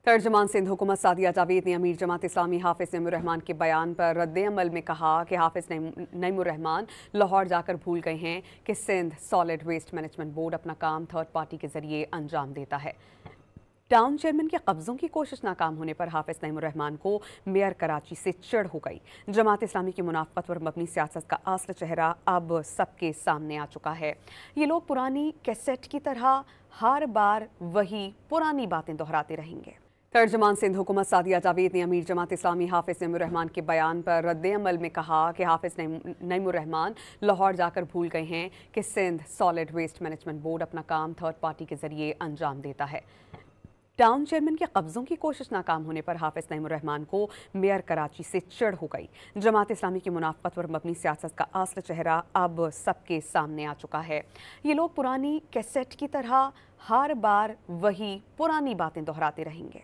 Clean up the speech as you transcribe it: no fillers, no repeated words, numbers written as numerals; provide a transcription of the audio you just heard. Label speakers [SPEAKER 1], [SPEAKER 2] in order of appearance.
[SPEAKER 1] तर्जमान सिंध हुकूमत सादिया जावेद ने अमीर जमात इस्लामी हाफिज नईमुर्रहमान के बयान पर रद्द-ए-अमल में कहा कि हाफिज नईमुर्रहमान लाहौर जाकर भूल गए हैं कि Sindh solid waste management board अपना काम थर्ड पार्टी के जरिए अंजाम देता है। टाउन चेयरमैन के कब्जों की कोशिश नाकाम होने पर हाफिज नईमुर्रहमान को मेयर कराची से चिढ़ हो गई। जमात इस्लामी की मुनाफत पर मबनी सियासत का असल चेहरा अब सबके सामने आ चुका है। ये लोग पुरानी कैसेट की तरह हर बार वही पुरानी बातें दोहराते रहेंगे। तर्जमान सिंध हुकूमत सादिया जावेद ने अमीर जमात इस्लामी हाफिज नईमुर्रहमान के बयान पर रद्द-ए-अमल में कहा कि हाफिज नईमुर्रहमान लाहौर जाकर भूल गए हैं कि Sindh solid waste management board अपना काम थर्ड पार्टी के जरिए अंजाम देता है। टाउन चेयरमैन के कब्जों की कोशिश नाकाम होने पर हाफिज नईमुर्रहमान को मेयर कराची से चिढ़ हो गई। जमात इस्लामी की मुनाफत पर मबनी सियासत का असल चेहरा अब सबके सामने आ चुका है। ये लोग पुरानी कैसेट की तरह हर बार वही पुरानी बातें दोहराते रहेंगे।